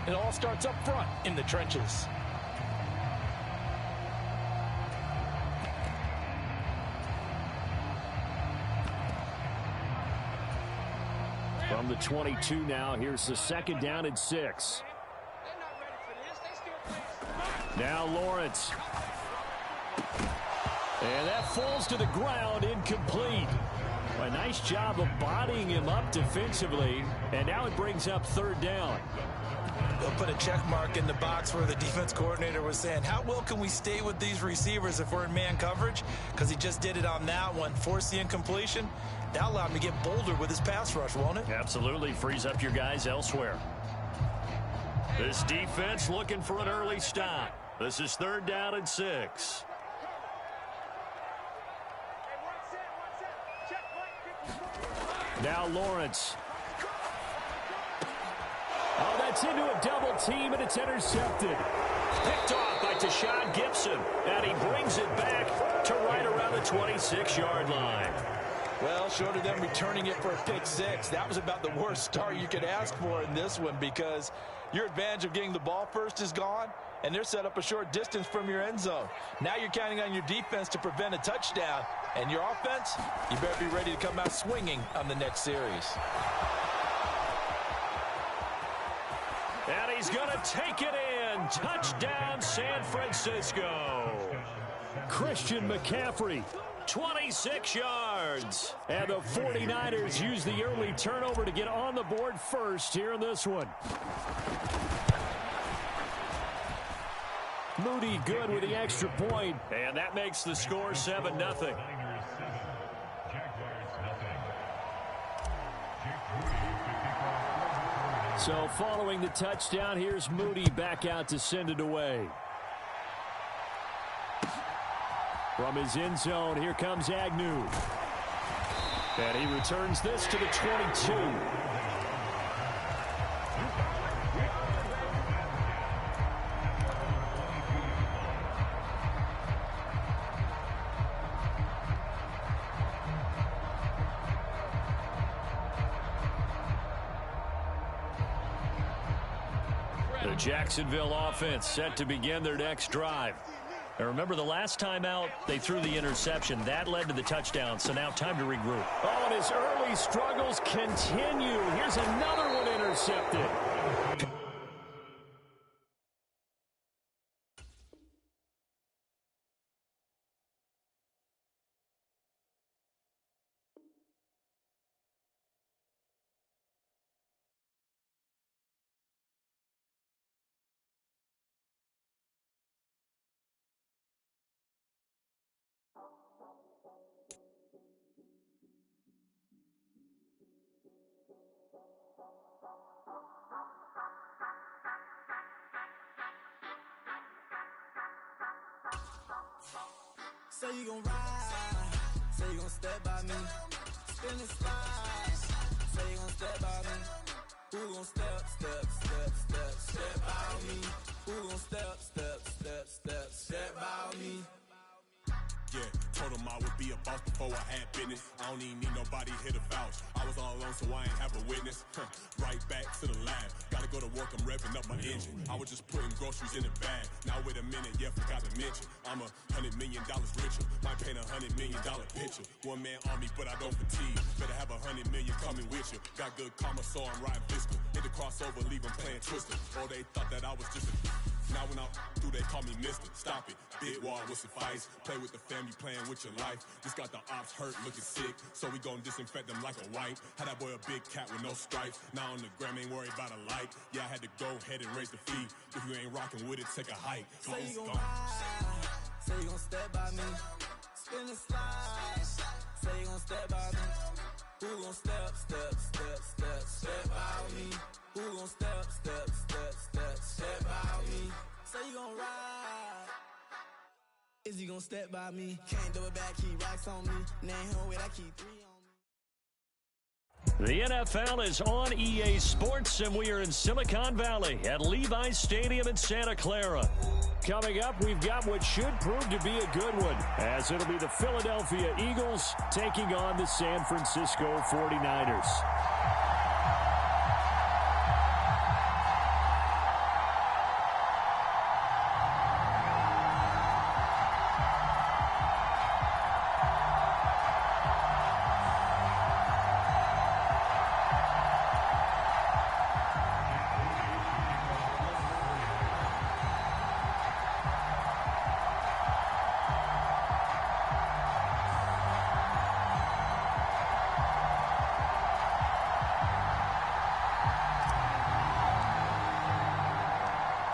It all starts up front in the trenches. From the 22 now, here's the 2nd down and 6. Now Lawrence. And that falls to the ground, incomplete. A nice job of bodying him up defensively, and now it brings up 3rd down. They'll put a check mark in the box where the defense coordinator was saying, how well can we stay with these receivers if we're in man coverage? Because he just did it on that one, forced the incompletion. That allowed him to get bolder with his pass rush, won't it? Absolutely, frees up your guys elsewhere. This defense looking for an early stop. This is 3rd down and 6. Now Lawrence. Oh, that's into a double team, and it's intercepted. Picked off by Tashawn Gibson, and he brings it back to right around the 26-yard line. Well, short of them returning it for a pick 6, that was about the worst start you could ask for in this one, because your advantage of getting the ball first is gone, and they're set up a short distance from your end zone. Now you're counting on your defense to prevent a touchdown, and your offense, you better be ready to come out swinging on the next series. And he's going to take it in. Touchdown, San Francisco. Christian McCaffrey, 26 yards. And the 49ers use the early turnover to get on the board first here in this one. Moody good with the extra point. And that makes the score 7-0. So following the touchdown, here's Moody back out to send it away. From his end zone, here comes Agnew. And he returns this to the 22. The Jacksonville offense set to begin their next drive. And remember, the last time out, they threw the interception. That led to the touchdown, so now time to regroup. Oh, and his early struggles continue. Here's another one intercepted. Say you gon' ride, say you gon' step by me, spin and slide, say you gon' step by me, who gon' step by me, who gon' step by me. Yeah, told him I would be a boss before I had business. I don't even need nobody here to vouch. I was all alone, so I ain't have a witness. Right back to the lab. Gotta go to work, I'm revving up my engine. I was just putting groceries in the bag. Now wait a minute, yeah, forgot to mention. I'm $100 million richer. Might paint $100 million picture. One man army, but I don't fatigue. Better have 100 million coming with you. Got good karma, so I'm riding fiscal. Hit the crossover, leave them playing Twister. Or they thought that I was just a... Now when I do, they call me Mister. Stop it. Big wall with suffice. Play with the family, playing with your life. Just got the ops hurt, looking sick. So we gon' disinfect them like a wipe. Had that boy a big cat with no stripes. Now on the gram, ain't worried about a like. Yeah, I had to go ahead and raise the fee. If you ain't rocking with it, take a hike. Say you gon' ride, say you gon' step by me, spin and slide, say you gon' step by me, who gon' step by me, who gon' step by me, say you gon' ride, is he gon' step by me, can't do it back, keep racks on me, name him with I keep 3 on me. The NFL is on EA Sports, and we are in Silicon Valley at Levi's Stadium in Santa Clara. Coming up, we've got what should prove to be a good one, as it'll be the Philadelphia Eagles taking on the San Francisco 49ers.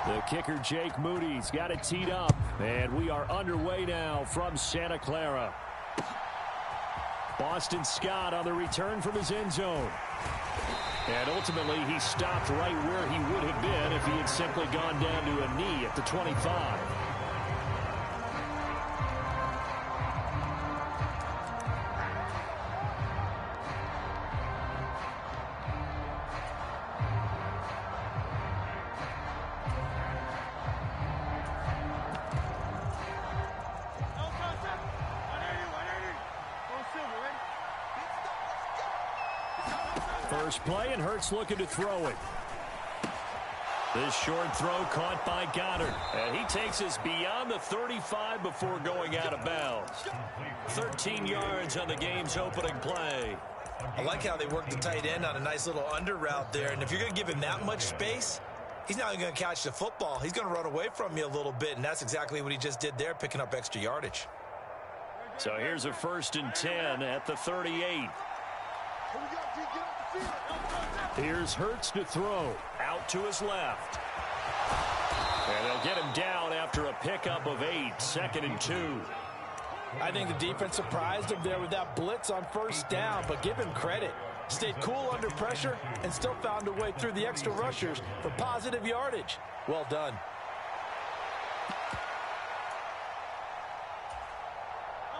The kicker, Jake Moody's got it teed up. And we are underway now from Santa Clara. Boston Scott on the return from his end zone. And ultimately, he stopped right where he would have been if he had simply gone down to a knee at the 25. First play, and Hurts looking to throw it. This short throw caught by Goddard. And he takes us beyond the 35 before going out of bounds. 13 yards on the game's opening play. I like how they work the tight end on a nice little under route there. And if you're going to give him that much space, he's not even going to catch the football. He's going to run away from you a little bit, and that's exactly what he just did there, picking up extra yardage. So here's a 1st and 10 at the 38. Here's Hurts to throw. Out to his left. And they'll get him down after a pickup of 8. 2nd and 2. I think the defense surprised him there with that blitz on 1st down, but give him credit. Stayed cool under pressure and still found a way through the extra rushers for positive yardage. Well done.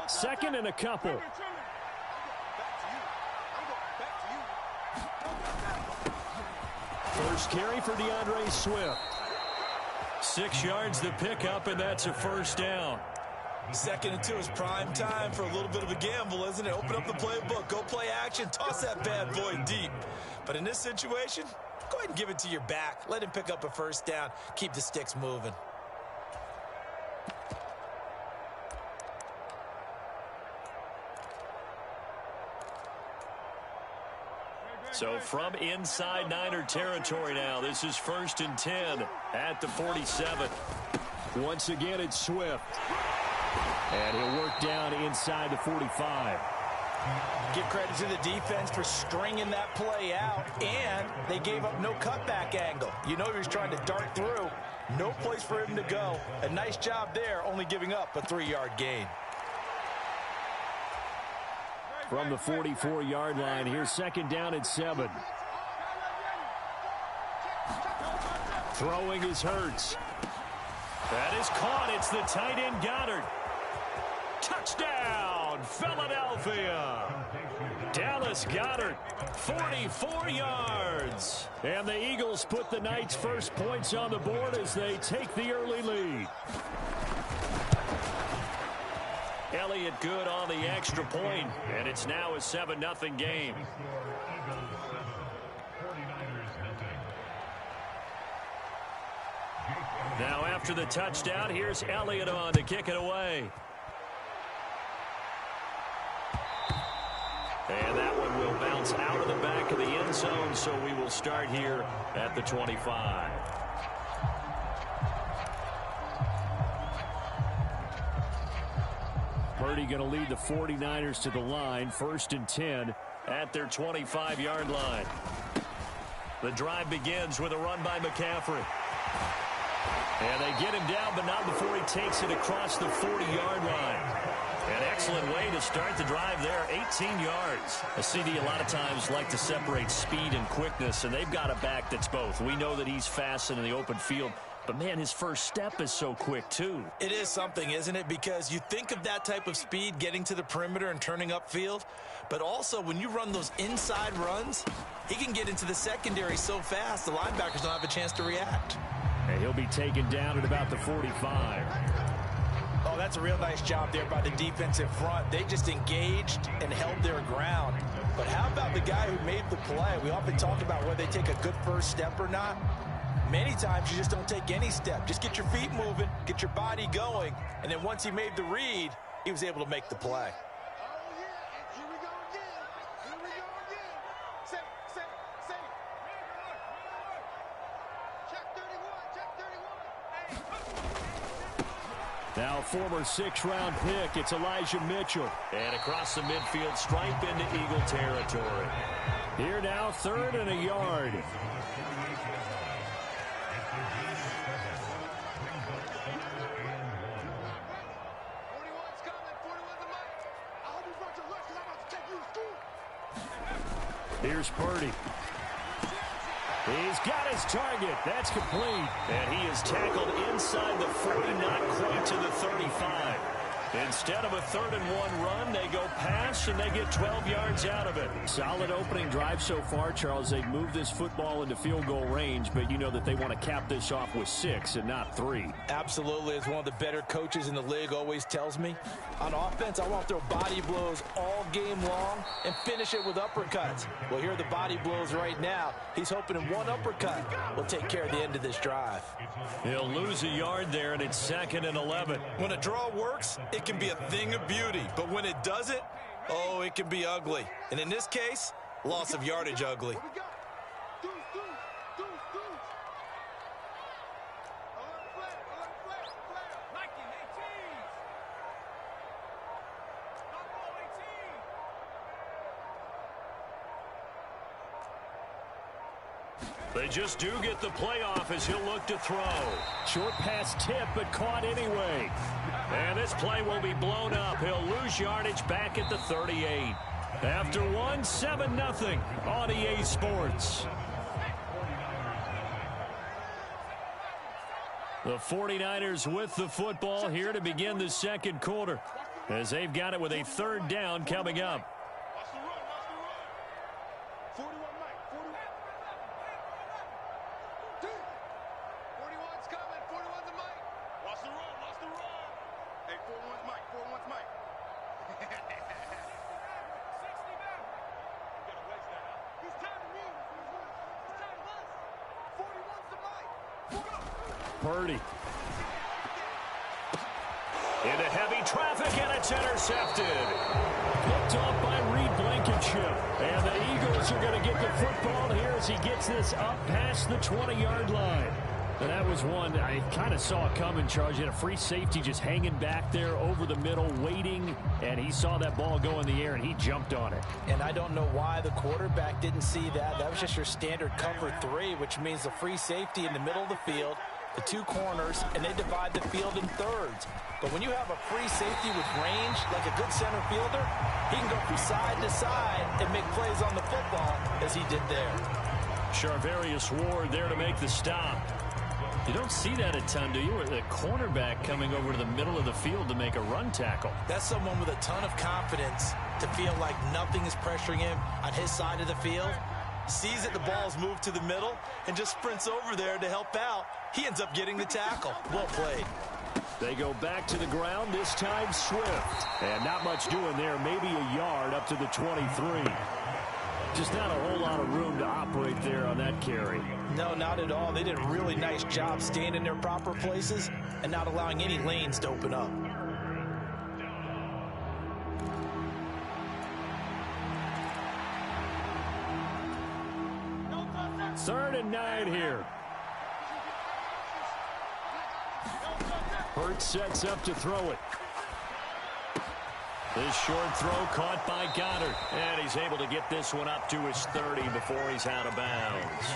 Second and a couple. First carry for DeAndre Swift. 6 yards the pickup, and that's a 1st down. 2nd and 2 is prime time for a little bit of a gamble, isn't it? Open up the playbook, go play action, toss that bad boy deep. But in this situation, go ahead and give it to your back. Let him pick up a 1st down. Keep the sticks moving. So from inside Niner territory now, this is 1st and 10 at the 47. Once again, it's Swift. And he'll work down inside the 45. Give credit to the defense for stringing that play out, and they gave up no cutback angle. You know he was trying to dart through. No place for him to go. A nice job there, only giving up a 3-yard gain. From the 44-yard line, here's 2nd down and 7. Throwing is Hurts. That is caught. It's the tight end Goddard. Touchdown, Philadelphia. Dallas Goedert, 44 yards. And the Eagles put the Knights' first points on the board as they take the early lead. Elliott good on the extra point, and it's now a 7-0 game. Now after the touchdown, here's Elliott on to kick it away. And that one will bounce out of the back of the end zone, so we will start here at the 25. Purdy going to lead the 49ers to the line. 1st and 10 at their 25-yard line. The drive begins with a run by McCaffrey. And they get him down, but not before he takes it across the 40-yard line. An excellent way to start the drive there, 18 yards. A CD a lot of times like to separate speed and quickness, and they've got a back that's both. We know that he's fast in the open field, but, man, his first step is so quick, too. It is something, isn't it? Because you think of that type of speed getting to the perimeter and turning upfield, but also when you run those inside runs, he can get into the secondary so fast the linebackers don't have a chance to react. And he'll be taken down at about the 45. Oh, that's a real nice job there by the defensive front. They just engaged and held their ground. But how about the guy who made the play? We often talk about whether they take a good first step or not. Many times you just don't take any step. Just get your feet moving, get your body going, and then once he made the read, he was able to make the play. Now former 6th-round pick, it's Elijah Mitchell. And across the midfield stripe into Eagle territory. Here now, 3rd and a yard. Here's Purdy. He's got his target. That's complete. And he is tackled inside the 40, not quite to the 35. Instead of a 3rd-and-1 run, they go pass, and they get 12 yards out of it. Solid opening drive so far, Charles. They've moved this football into field goal range, but you know that they want to cap this off with 6 and not 3. Absolutely. As one of the better coaches in the league always tells me, on offense, I want to throw body blows all game long and finish it with uppercuts. Well, here are the body blows right now. He's hoping in one uppercut will take care of the end of this drive. He'll lose a yard there, and it's 2nd and 11. When a draw works, it can be a thing of beauty. But when it doesn't, oh, it can be ugly. And in this case, loss of yardage ugly. They just do get the playoff as he'll look to throw. Short pass tip, but caught anyway. And this play will be blown up. He'll lose yardage back at the 38. After one, 7-0 on EA Sports. The 49ers with the football here to begin the 2nd quarter, as they've got it with a 3rd down coming up. Purdy. Into heavy traffic, and it's intercepted. Picked off by Reed Blankenship. And the Eagles are going to get the football here as he gets this up past the 20-yard line. And that was one I kind of saw coming, Charles. You had a free safety just hanging back there over the middle, waiting, and he saw that ball go in the air, and he jumped on it. And I don't know why the quarterback didn't see that. That was just your standard cover 3, which means the free safety in the middle of the field, the 2 corners, and they divide the field in thirds. But when you have a free safety with range, like a good center fielder, he can go from side to side and make plays on the football as he did there. Charvarius Ward there to make the stop. You don't see that a ton, do you? The cornerback coming over to the middle of the field to make a run tackle. That's someone with a ton of confidence to feel like nothing is pressuring him on his side of the field. Sees that the ball's moved to the middle and just sprints over there to help out. He ends up getting the tackle. Well played. They go back to the ground, this time Swift. And not much doing there, maybe a yard up to the 23. Just not a whole lot of room to operate there on that carry. No, not at all. They did a really nice job staying in their proper places and not allowing any lanes to open up. Third and 9 here. Hurts sets up to throw it. This short throw caught by Goddard. And he's able to get this one up to his 30 before he's out of bounds.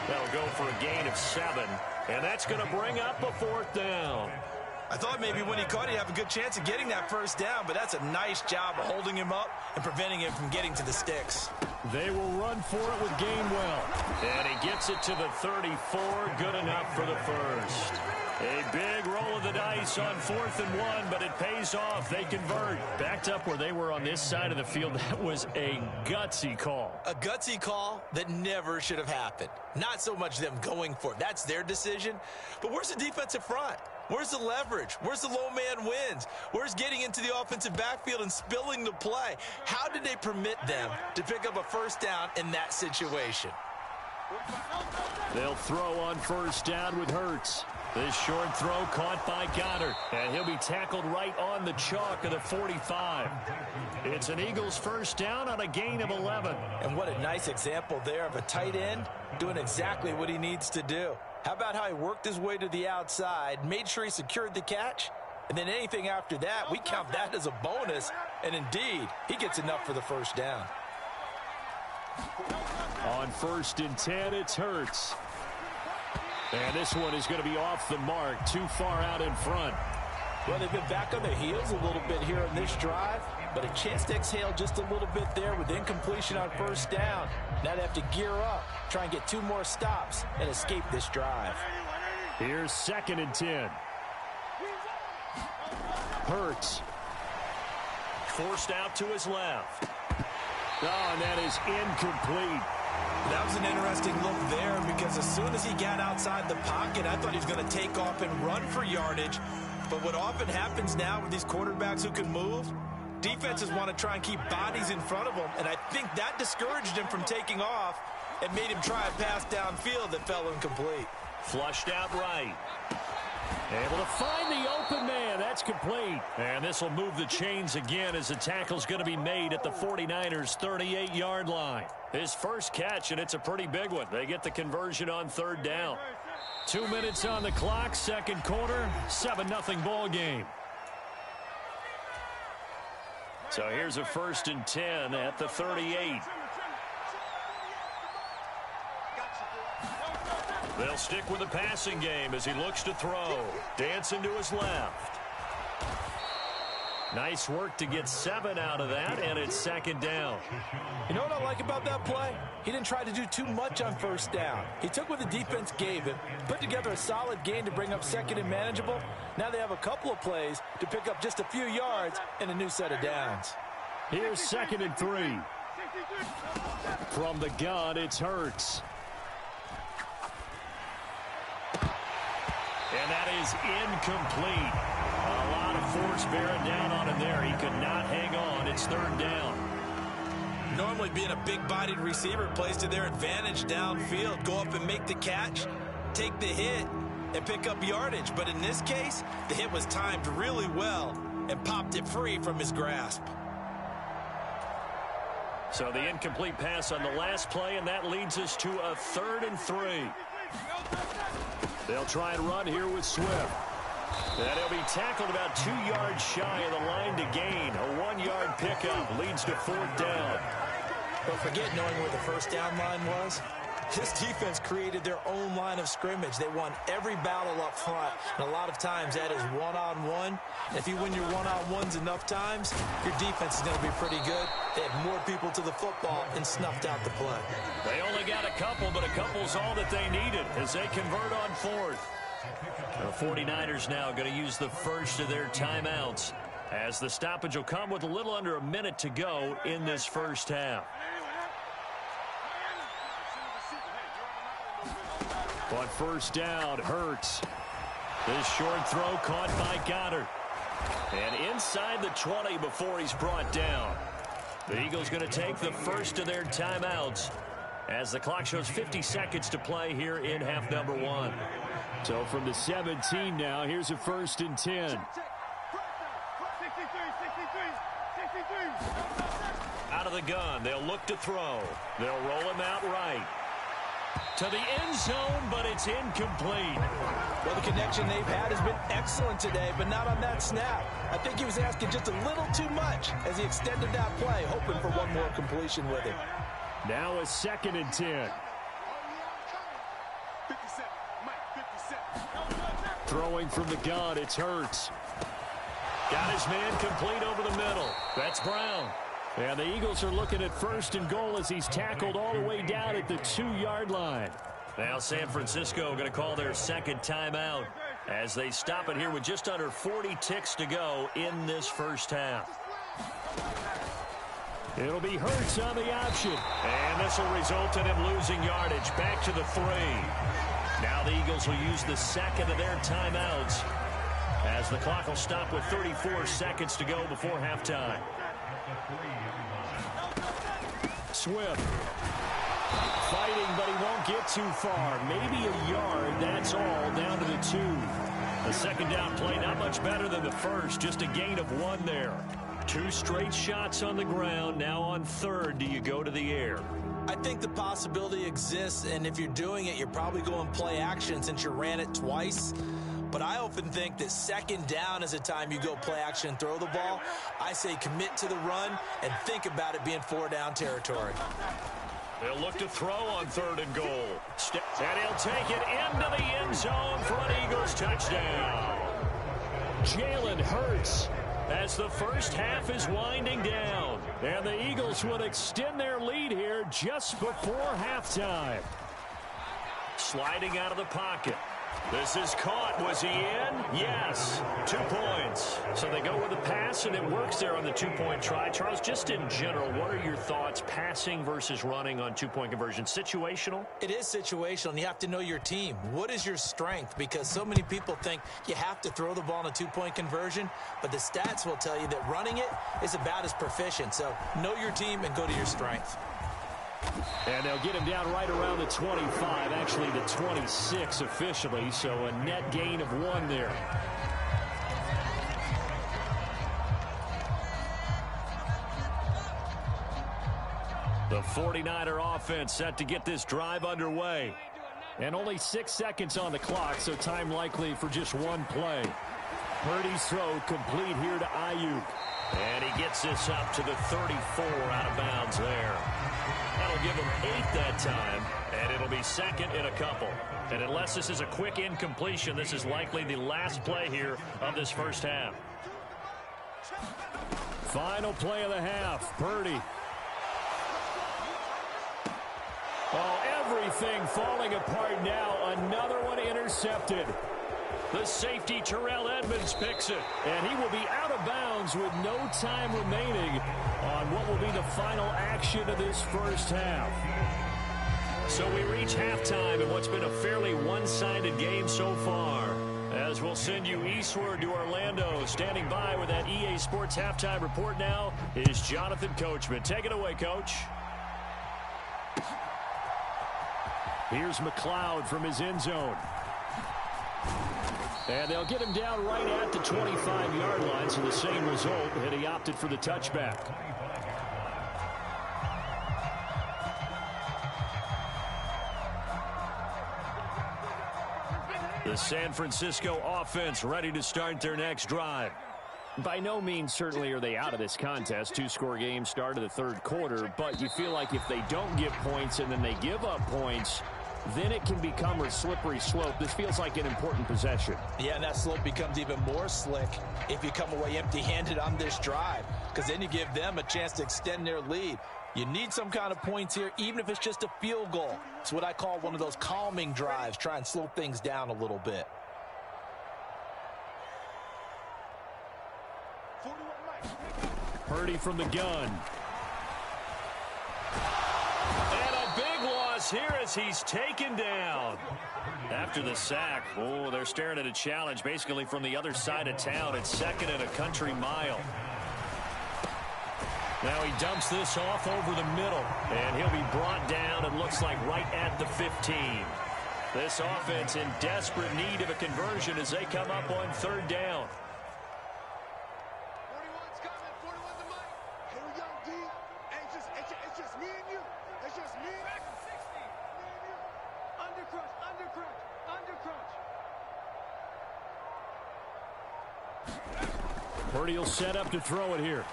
That'll go for a gain of 7. And that's going to bring up a 4th down. I thought maybe when he caught it, he'd have a good chance of getting that 1st down, but that's a nice job of holding him up and preventing him from getting to the sticks. They will run for it with Gainwell. And he gets it to the 34. Good enough for the 1st. A big roll of the dice on 4th and 1, but it pays off. They convert. Backed up where they were on this side of the field. That was a gutsy call. A gutsy call that never should have happened. Not so much them going for it. That's their decision. But where's the defensive front? Where's the leverage? Where's the low man wins? Where's getting into the offensive backfield and spilling the play? How did they permit them to pick up a 1st down in that situation? They'll throw on 1st down with Hurts. This short throw caught by Goddard. And he'll be tackled right on the chalk of the 45. It's an Eagles 1st down on a gain of 11. And what a nice example there of a tight end doing exactly what he needs to do. How about how he worked his way to the outside, made sure he secured the catch, and then anything after that, we count that as a bonus. And indeed, he gets enough for the 1st down. On 1st and 10, it's Hurts. And this one is going to be off the mark, too far out in front. Well, they've been back on their heels a little bit here on this drive. but a chance to exhale just a little bit there with incompletion on first down. Now they have to gear up, try and get 2 more stops, and escape this drive. Here's 2nd and 10. Hurts. Forced out to his left. Oh, and that is incomplete. That was an interesting look there because as soon as he got outside the pocket, I thought he was going to take off and run for yardage. But what often happens now with these quarterbacks who can move, defenses want to try and keep bodies in front of them, and I think that discouraged him from taking off and made him try a pass downfield that fell incomplete. Flushed out right. Able to find the open man. That's complete. And this will move the chains again as the tackle's going to be made at the 49ers' 38-yard line. His first catch, and it's a pretty big one. They get the conversion on 3rd down. 2 minutes on the clock, 2nd quarter, 7-0 ball game. So here's a 1st and 10 at the 38. They'll stick with the passing game as he looks to throw. Dancing to his left. Nice work to get 7 out of that, and it's 2nd down. You know what I like about that play? He didn't try to do too much on first down. He took what the defense gave him, put together a solid gain to bring up 2nd and manageable. Now they have a couple of plays to pick up just a few yards and a new set of downs. Here's 2nd and 3. From the gun, it's Hurts. And that is incomplete. A lot of force bearing down on him there. He could not hang on. It's 3rd down. Normally being a big-bodied receiver plays to their advantage downfield. Go up and make the catch, take the hit, and pick up yardage. But in this case, the hit was timed really well and popped it free from his grasp. So the incomplete pass on the last play, and that leads us to a 3rd and 3. They'll try and run here with Swift. And he'll be tackled about 2 yards shy of the line to gain. A 1-yard pickup leads to 4th down. Don't forget knowing where the first down line was. This defense created their own line of scrimmage. They won every battle up front, and a lot of times that is one-on-one. If you win your one-on-ones enough times, your defense is going to be pretty good. They had more people to the football and snuffed out the play. They only got a couple, but a couple's all that they needed as they convert on 4th. The 49ers now going to use the first of their timeouts as the stoppage will come with a little under a minute to go in this first half. On first down, Hurts. This short throw caught by Goddard. And inside the 20 before he's brought down. The Eagles going to take the first of their timeouts as the clock shows 50 seconds to play here in half number 1. So from the 17 now, here's a 1st and 10. Out of the gun, they'll look to throw. They'll roll him out right. To the end zone, but it's incomplete. Well, the connection they've had has been excellent today, but not on that snap. I think he was asking just a little too much as he extended that play, hoping for one more completion with it. Now a 2nd and 10. Throwing from the gun, it's Hurts. Got his man complete over the middle. That's Brown. And the Eagles are looking at 1st and goal as he's tackled all the way down at the 2-yard line. Now San Francisco going to call their 2nd timeout as they stop it here with just under 40 ticks to go in this first half. It'll be Hurts on the option. And this will result in him losing yardage back to the 3. Now the Eagles will use the 2nd of their timeouts as the clock will stop with 34 seconds to go before halftime. Swift fighting, but he won't get too far. Maybe a yard, that's all, down to the 2. The 2nd down play not much better than the first, just a gain of 1 there. 2 straight shots on the ground. Now on 3rd, do you go to the air? I think the possibility exists, and if you're doing it, you're probably going play action since you ran it twice. But I often think that 2nd down is a time you go play action and throw the ball. I say commit to the run and think about it being 4-down territory. They'll look to throw on 3rd and goal. And he'll take it into the end zone for an Eagles touchdown. Jalen Hurts as the first half is winding down. And the Eagles would extend their lead here just before halftime. Sliding out of the pocket. This is caught. Was he in? Yes. 2 points. So they go with a pass, and it works there on the two-point try. Charles, just in general, what are your thoughts passing versus running on two-point conversion? Situational? It is situational, and you have to know your team. What is your strength? Because so many people think you have to throw the ball in a two-point conversion, but the stats will tell you that running it is about as proficient. So know your team and go to your strength. And they'll get him down right around the 25, actually the 26 officially, so a net gain of 1 there. The 49er offense set to get this drive underway. And only 6 seconds on the clock, so time likely for just 1 play. Purdy's throw complete here to Ayuk. And he gets this up to the 34 out of bounds there. That'll give him 8 that time, and it'll be second in a couple. And unless this is a quick incompletion, this is likely the last play here of this first half. Final play of the half, Purdy. Oh, everything falling apart now. Another one intercepted. The safety, Terrell Edmonds, picks it. And he will be out of bounds with no time remaining on what will be the final action of this first half. So we reach halftime in what's been a fairly one-sided game so far. As we'll send you eastward to Orlando. Standing by with that EA Sports halftime report now is Jonathan Coachman. Take it away, Coach. Here's McLeod from his end zone. And they'll get him down right at the 25-yard line, so the same result, and he opted for the touchback. The San Francisco offense ready to start their next drive. By no means certainly are they out of this contest. 2-score game start of the third quarter, but you feel like if they don't get points and then they give up points, then it can become a slippery slope. This feels like an important possession. Yeah, and that slope becomes even more slick if you come away empty-handed on this drive, because then you give them a chance to extend their lead. You need some kind of points here, even if it's just a field goal. It's what I call one of those calming drives. Try and slow things down a little bit. Purdy from the gun. Here as he's taken down. After the sack, oh, they're staring at a challenge basically from the other side of town. It's second and a country mile. Now he dumps this off over the middle, and he'll be brought down, and looks like right at the 15. This offense in desperate need of a conversion as they come up on third down. 41's coming, 41's the mic. Here we go, D. It's just me and you. It's just me. Purdy will set up to throw it here.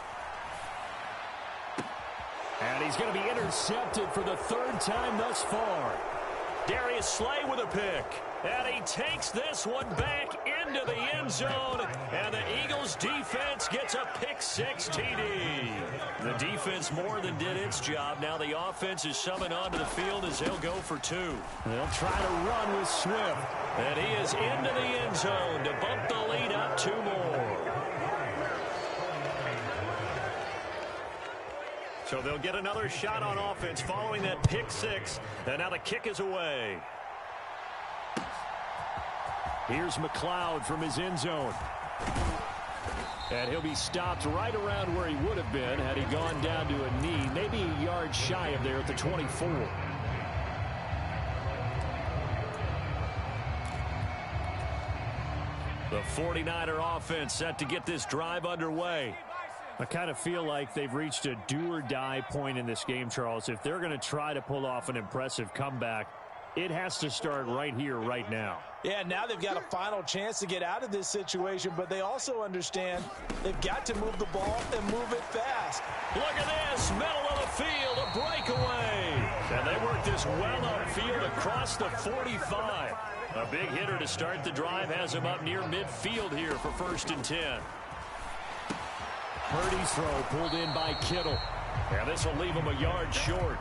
And he's going to be intercepted for the third time thus far. Darius Slay with a pick. And he takes this one back into the end zone. And the Eagles defense gets a pick-6 TD. The defense more than did its job. Now the offense is summoned onto the field as they'll go for 2. They'll try to run with Swift. And he is into the end zone to bump the lead up 2 more. So they'll get another shot on offense following that pick-6. And now the kick is away. Here's McLeod from his end zone. And he'll be stopped right around where he would have been had he gone down to a knee, maybe a yard shy of there at the 24. The 49er offense set to get this drive underway. I kind of feel like they've reached a do-or-die point in this game, Charles. If they're going to try to pull off an impressive comeback, it has to start right here, right now. Yeah, now they've got a final chance to get out of this situation, but they also understand they've got to move the ball and move it fast. Look at this, middle of the field, a breakaway. And they work this well upfield across the 45. A big hitter to start the drive has him up near midfield here for 1st and 10. Purdy's throw pulled in by Kittle. Yeah, this will leave him a yard short.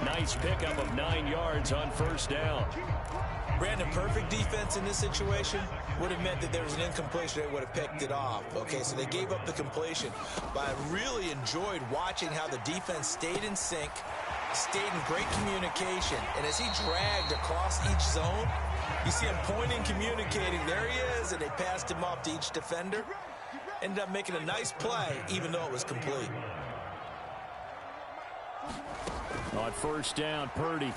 Nice pickup of 9 yards on first down. Brandon, perfect defense in this situation would have meant that there was an incompletion. They would have picked it off. Okay, so they gave up the completion. But I really enjoyed watching how the defense stayed in sync, stayed in great communication. And as he dragged across each zone, you see him pointing, communicating. There he is, and they passed him off to each defender. Ended up making a nice play, even though it was complete. On first down, Purdy.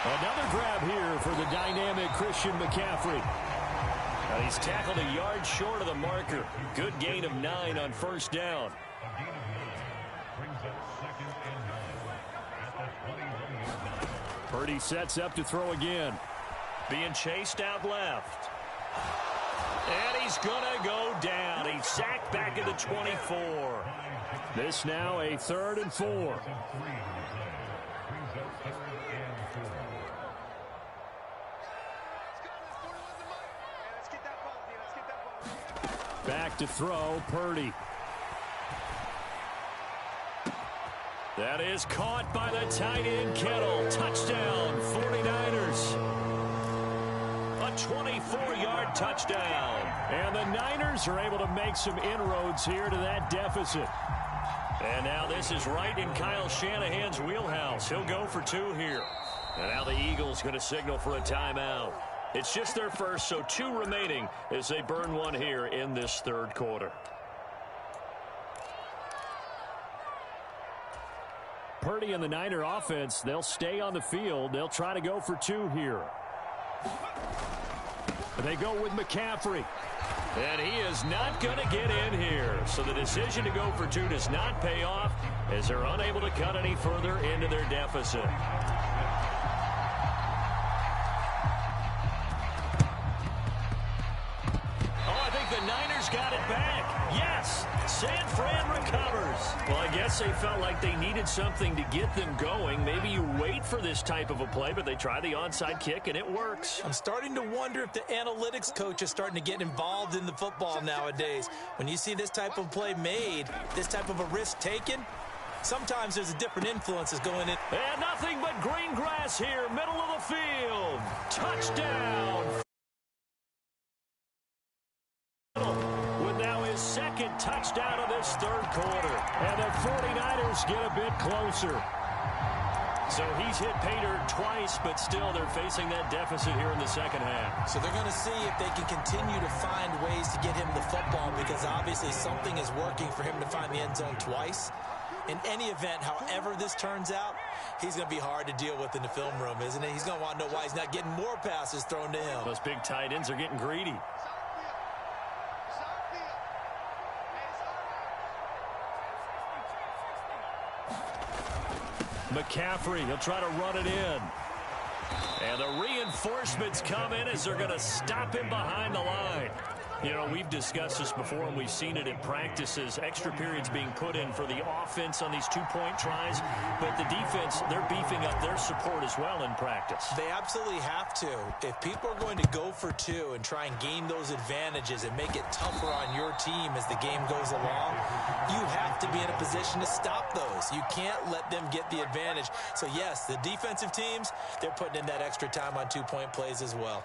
Another grab here for the dynamic Christian McCaffrey. Now he's tackled a yard short of the marker. Good gain of 9 on first down. Purdy sets up to throw again. Being chased out left. And he's going to go down. He's sacked back at the 24. This now a 3rd and 4. Back to throw, Purdy. That is caught by the tight end, Kittle. Touchdown, 49ers. A 24-yard touchdown. And the Niners are able to make some inroads here to that deficit. And now this is right in Kyle Shanahan's wheelhouse. He'll go for 2 here. And now the Eagles going to signal for a timeout. It's just their first, so 2 remaining as they burn 1 here in this 3rd quarter. Purdy and the Niner offense, they'll stay on the field. They'll try to go for 2 here. They go with McCaffrey. And he is not going to get in here. So the decision to go for 2 does not pay off as they're unable to cut any further into their deficit. The Niners got it back. Yes, San Fran recovers. Well, I guess they felt like they needed something to get them going. Maybe you wait for this type of a play, but they try the onside kick, and it works. I'm starting to wonder if the analytics coach is starting to get involved in the football nowadays. When you see this type of play made, this type of a risk taken, sometimes there's a different influences going in. And nothing but green grass here, middle of the field. Touchdown. With now his 2nd touchdown of this 3rd quarter. And the 49ers get a bit closer. So he's hit pay dirt twice, but still they're facing that deficit here in the 2nd half. So they're going to see if they can continue to find ways to get him the football, because obviously something is working for him to find the end zone twice. In any event, however this turns out, he's going to be hard to deal with in the film room, isn't he? He's going to want to know why he's not getting more passes thrown to him. Those big tight ends are getting greedy. McCaffrey, he'll try to run it in. And the reinforcements come in as they're going to stop him behind the line. You know, we've discussed this before, and we've seen it in practices. Extra periods being put in for the offense on these 2-point tries. But the defense, they're beefing up their support as well in practice. They absolutely have to. If people are going to go for 2 and try and gain those advantages and make it tougher on your team as the game goes along, you have to be in a position to stop those. You can't let them get the advantage. So, yes, the defensive teams, they're putting in that extra time on 2-point plays as well.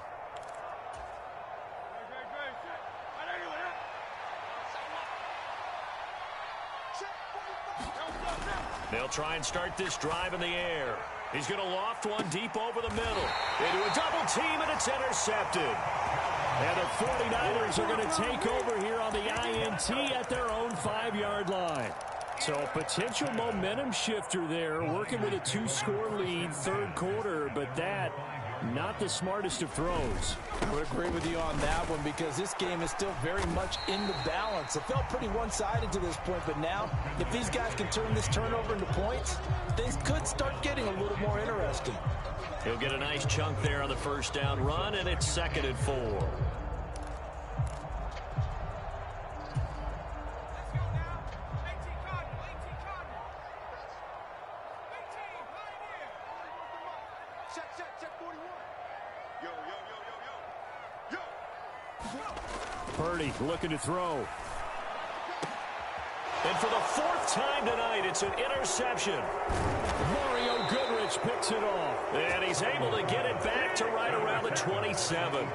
They'll try and start this drive in the air. He's going to loft one deep over the middle. Into a double team, and it's intercepted. And the 49ers are going to take over here on the INT at their own 5-yard line. So a potential momentum shifter there, working with a 2-score lead, 3rd quarter, but that not the smartest of throws. I would agree with you on that one, because this game is still very much in the balance. It felt pretty one-sided to this point, but now if these guys can turn this turnover into points, things could start getting a little more interesting. He'll get a nice chunk there on the 1st down run, and it's 2nd and 4. Purdy looking to throw. And for the fourth time tonight, it's an interception. Mario Goodrich picks it off. And he's able to get it back to right around the 27.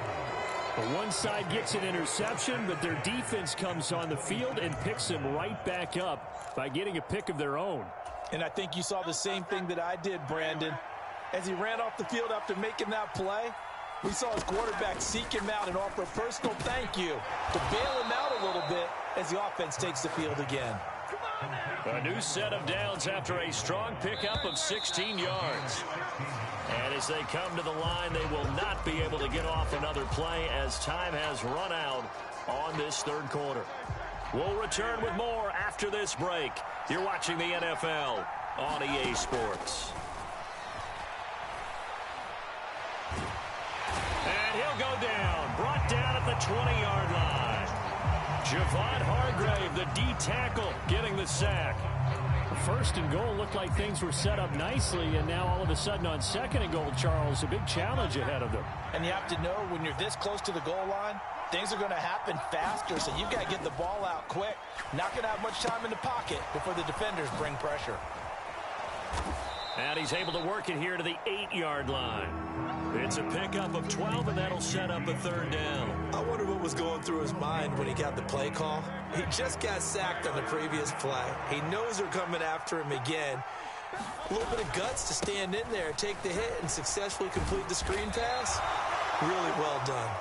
One side gets an interception, but their defense comes on the field and picks them right back up by getting a pick of their own. And I think you saw the same thing that I did, Brandon. As he ran off the field after making that play, we saw his quarterback seek him out and offer a personal thank you to bail him out a little bit as the offense takes the field again. A new set of downs after a strong pickup of 16 yards. And as they come to the line, they will not be able to get off another play as time has run out on this third quarter. We'll return with more after this break. You're watching the NFL on EA Sports. And he'll go down, brought down at the 20-yard line. Javon Hargrave, the D tackle, getting the sack. First and goal looked like things were set up nicely, and now all of a sudden on second and goal, Charles, a big challenge ahead of them. And you have to know when you're this close to the goal line, things are going to happen faster, so you've got to get the ball out quick. Not going to have much time in the pocket before the defenders bring pressure. And he's able to work it here to the 8-yard line. It's a pickup of 12, and that'll set up a third down. I wonder what was going through his mind when he got the play call. He just got sacked on the previous play. He knows they're coming after him again. A little bit of guts to stand in there, take the hit, and successfully complete the screen pass. Really well done.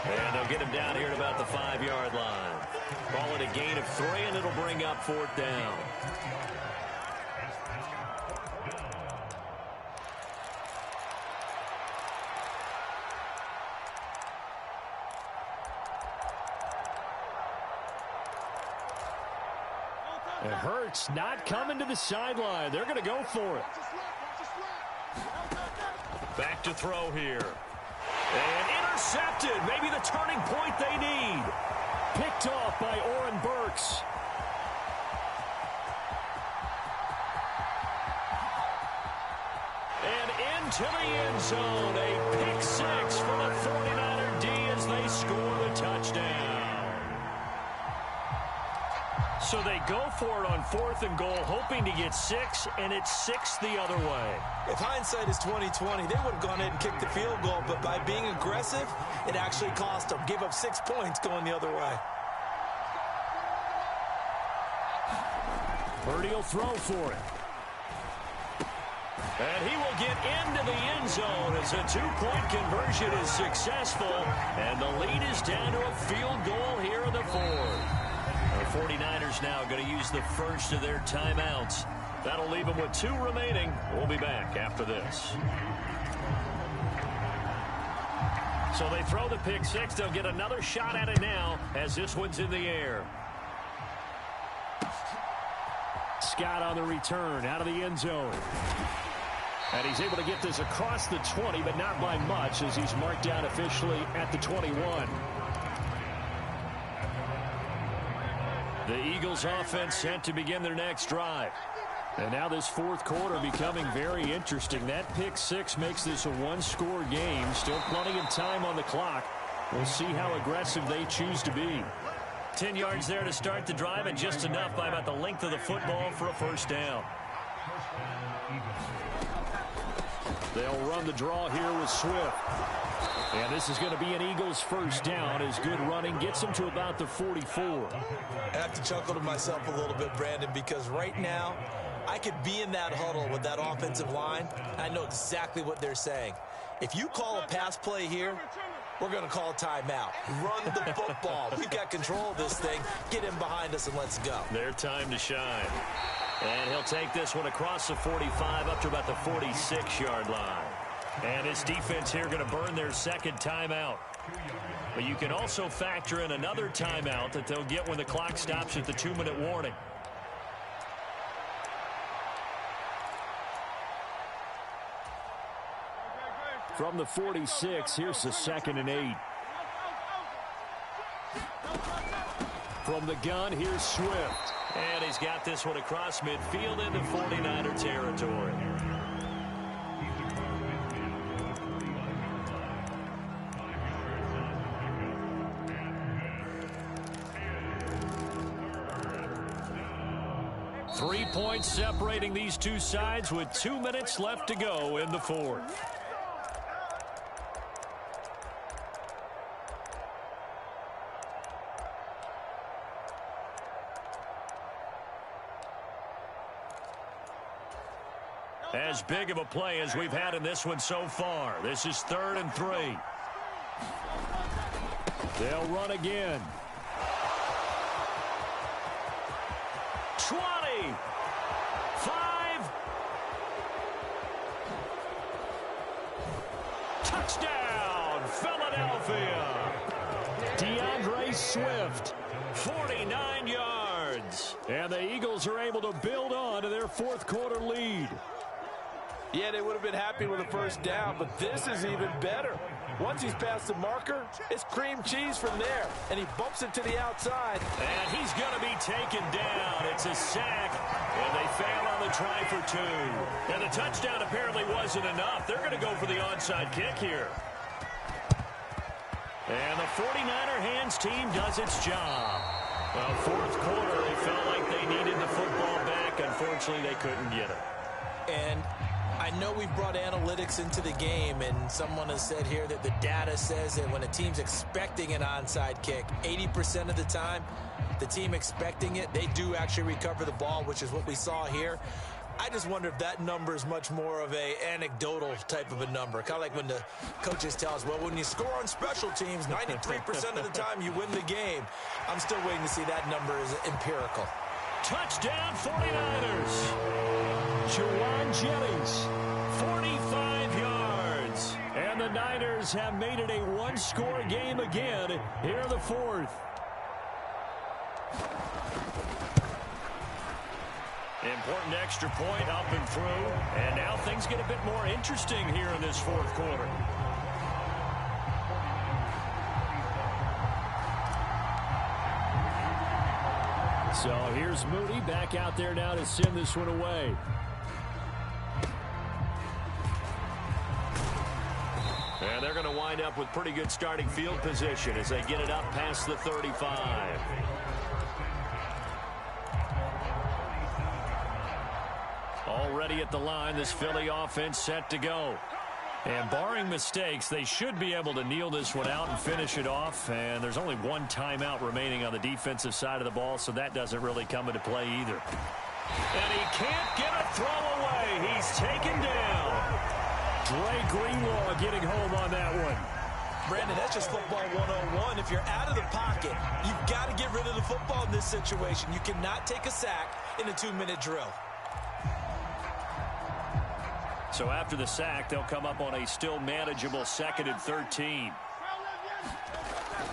And they'll get him down here at about the 5-yard line. Call it a gain of 3, and it'll bring up fourth down. It hurts not coming to the sideline. They're going to go for it. Back to throw here. And intercepted. Maybe the turning point they need. Picked off by Oren Burks. And into the end zone. A pick 6 for the 49er D as they score the touchdown. So they go for it on fourth and goal, hoping to get 6, and it's 6 the other way. If hindsight is 20/20, they would have gone ahead and kicked the field goal, but by being aggressive, it actually cost them. Give up 6 points going the other way. Purdy will throw for it. And he will get into the end zone as a 2-point conversion is successful, and the lead is down to a field goal here in the fourth. The 49ers now going to use the first of their timeouts. That'll leave them with 2 remaining. We'll be back after this. So they throw the pick 6. They'll get another shot at it now as this one's in the air. Scott on the return out of the end zone. And he's able to get this across the 20, but not by much as he's marked down officially at the 21. The Eagles offense set to begin their next drive. And now this fourth quarter becoming very interesting. That pick 6 makes this a 1-score game. Still plenty of time on the clock. We'll see how aggressive they choose to be. 10 yards there to start the drive, and just enough by about the length of the football for a first down. They'll run the draw here with Swift. And this is going to be an Eagles first down as good running gets them to about the 44. I have to chuckle to myself a little bit, Brandon, because right now I could be in that huddle with that offensive line. I know exactly what they're saying. If you call a pass play here, we're going to call a timeout. Run the football. We've got control of this thing. Get him behind us and let's go. Their time to shine. And he'll take this one across the 45 up to about the 46-yard line. And his defense here going to burn their second timeout. But you can also factor in another timeout that they'll get when the clock stops at the 2-minute warning. From the 46, here's the 2nd and 8. From the gun, here's Swift. And he's got this one across midfield into 49er territory. 3 points separating these two sides with 2 minutes left to go in the fourth. As big of a play as we've had in this one so far. This is 3rd and 3. They'll run again. 20. 5. Touchdown, Philadelphia. DeAndre Swift, 49 yards. And the Eagles are able to build on to their fourth quarter lead. Yeah, they would have been happy with a first down, but this is even better. Once he's past the marker, it's cream cheese from there, and he bumps it to the outside. And he's going to be taken down. It's a sack, and they fail on the try for 2. And the touchdown apparently wasn't enough. They're going to go for the onside kick here. And the 49er hands team does its job. Well, fourth quarter, they felt like they needed the football back. Unfortunately, they couldn't get it. And I know we brought analytics into the game, and someone has said here that the data says that when a team's expecting an onside kick, 80% of the time, the team expecting it, they do actually recover the ball, which is what we saw here. I just wonder if that number is much more of a anecdotal type of a number. Kind of like when the coaches tell us, well, when you score on special teams, 93% of the time you win the game. I'm still waiting to see that number is empirical. Touchdown 49ers. Juwan Jennings, 45 yards. And the Niners have made it a one-score game again here in the fourth. Important extra point up and through. And now things get a bit more interesting here in this fourth quarter. So here's Moody back out there now to send this one away. And they're going to wind up with pretty good starting field position as they get it up past the 35. Already at the line, this Philly offense set to go. And barring mistakes, they should be able to kneel this one out and finish it off. And there's only one timeout remaining on the defensive side of the ball, so that doesn't really come into play either. And he can't get a throw away. He's taken down. Dre Greenlaw getting home on that one. Brandon, that's just football 101. If you're out of the pocket, you've got to get rid of the football in this situation. You cannot take a sack in a 2-minute drill. So after the sack, they'll come up on a still manageable 2nd and 13.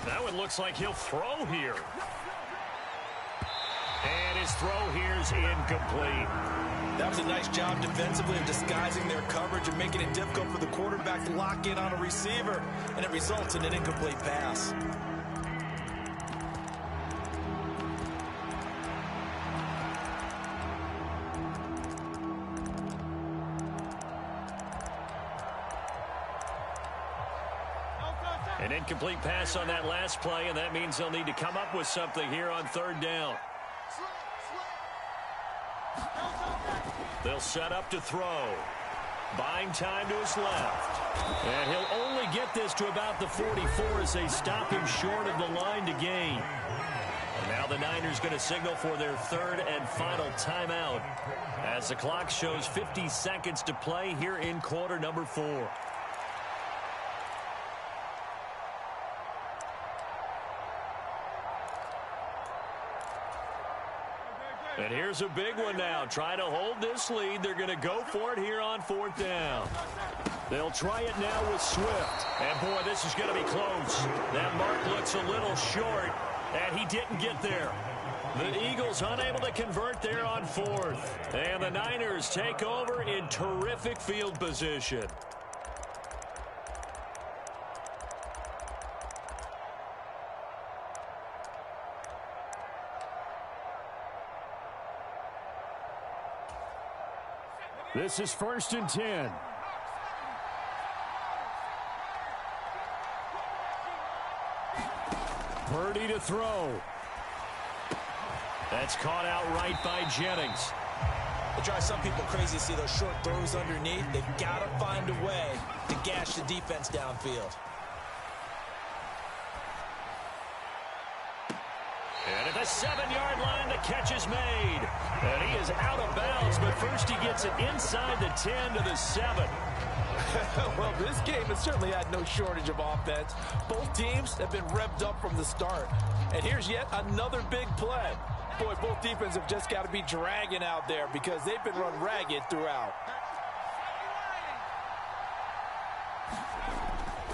That one looks like he'll throw here. And his throw here is incomplete. That was a nice job defensively of disguising their coverage and making it difficult for the quarterback to lock in on a receiver, and it results in an incomplete pass. An incomplete pass on that last play, and that means they'll need to come up with something here on 3rd down. They'll set up to throw. Buying time to his left. And he'll only get this to about the 44 as they stop him short of the line to gain. And now the Niners going to signal for their 3rd and final timeout as the clock shows 50 seconds to play here in quarter number 4. And here's a big one now. Trying to hold this lead. They're going to go for it here on 4th down. They'll try it now with Swift. And, boy, this is going to be close. That mark looks a little short, and he didn't get there. The Eagles unable to convert there on 4th. And the Niners take over in terrific field position. This is 1st and 10. Purdy to throw. That's caught out right by Jennings. It drives some people crazy to see those short throws underneath. They've got to find a way to gash the defense downfield. And at the 7-yard line, the catch is made. And he is out of bounds, but first he gets it inside the 10 to the 7. Well, this game has certainly had no shortage of offense. Both teams have been revved up from the start. And here's yet another big play. Boy, both defenses have just got to be dragging out there because they've been run ragged throughout.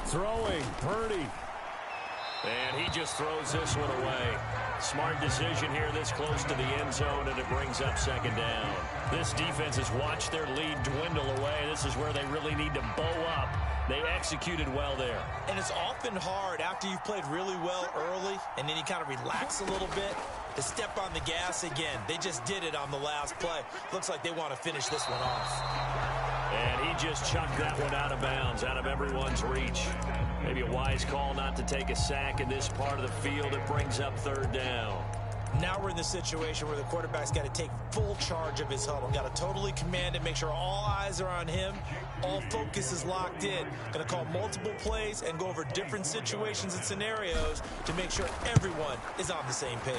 Throwing, Purdy. And he just throws this one away. Smart decision here this close to the end zone, and it brings up second down. This defense has watched their lead dwindle away. This is where they really need to bow up. They executed well there. And it's often hard after you've played really well early and then you kind of relax a little bit to step on the gas again. They just did it on the last play. Looks like they want to finish this one off. And he just chucked that one out of bounds, out of everyone's reach. Maybe a wise call not to take a sack in this part of the field. It brings up third down. Now we're in the situation where the quarterback's got to take full charge of his huddle. Got to totally command it, make sure all eyes are on him. All focus is locked in. Going to call multiple plays and go over different situations and scenarios to make sure everyone is on the same page.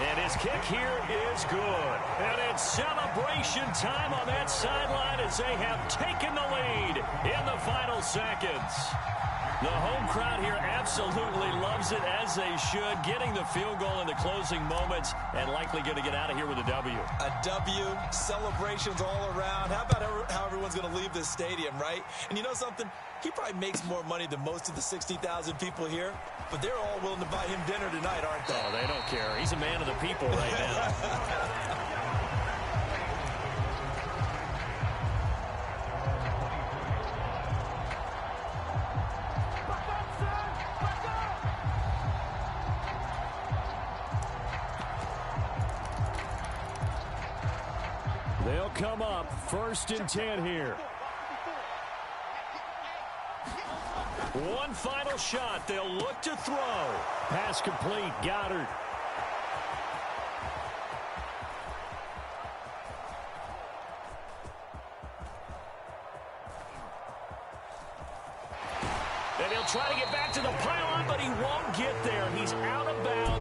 And his kick here is good. And it's celebration time on that sideline as they have taken the lead in the final seconds. The home crowd here absolutely loves it, as they should, getting the field goal in the closing moments and likely going to get out of here with a W. A W, celebrations all around. How about how everyone's going to leave this stadium, right? And you know something? He probably makes more money than most of the 60,000 people here, but they're all willing to buy him dinner tonight, aren't they? Oh, they don't care. He's a man of the people right now. They'll come up 1st and 10 here. One final shot. They'll look to throw. Pass complete. Goddard. And he'll try to get back to the pylon, but he won't get there. He's out of bounds.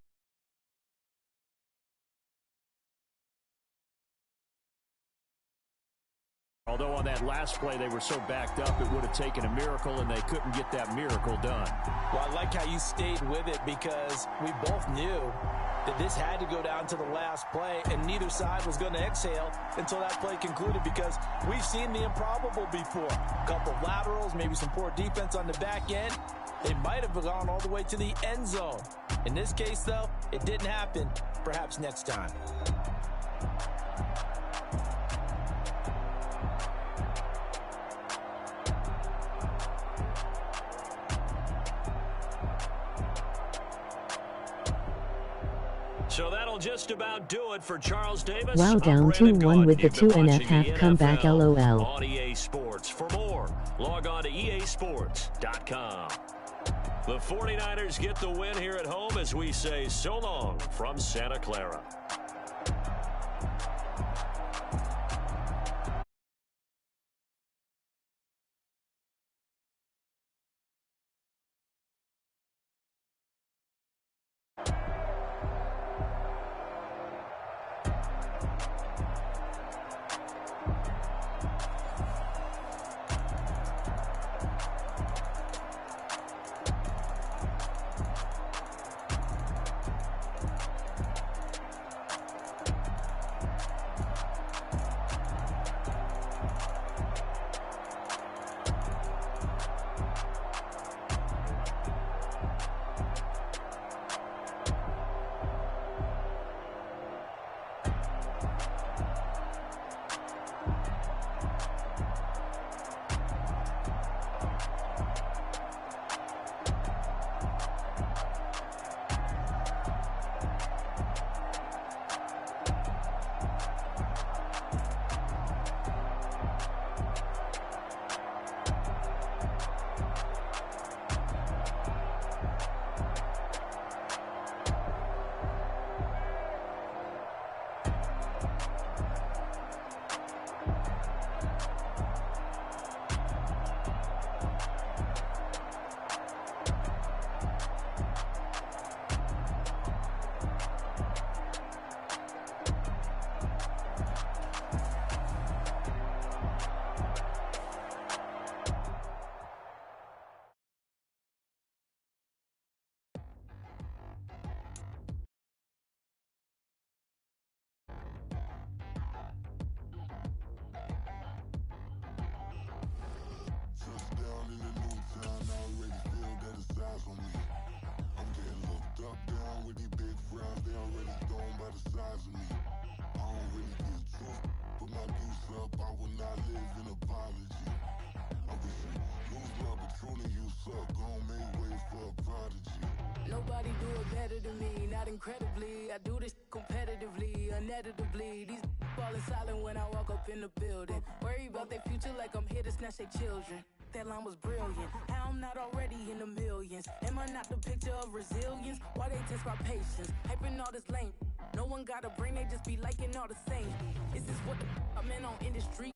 Although on that last play they were so backed up, it would have taken a miracle, and they couldn't get that miracle done. Well, I like how you stayed with it, because we both knew that this had to go down to the last play, and neither side was going to exhale until that play concluded, because we've seen the improbable before. A couple of laterals, maybe some poor defense on the back end. They might have gone all the way to the end zone. In this case, though, it didn't happen. Perhaps next time. So that'll just about do it for Charles Davis. Wow, down 2-1 with the 2.5 comeback, LOL. On EA Sports. For more, log on to easports.com. The 49ers get the win here at home as we say so long from Santa Clara. apology. I wish you lose love, but truly you suck. Gon' make way for a prodigy. Nobody do it better than me, not incredibly. I do this competitively, uneditably. These falling silent when I walk up in the building. Worry about their future like I'm here to snatch their children. That line was brilliant. How I'm not already in the millions? Am I not the picture of resilience? Why they test my patience? Hyping all this lame. No one got a brain, they just be liking all the same. Is this what the I'm in on industry?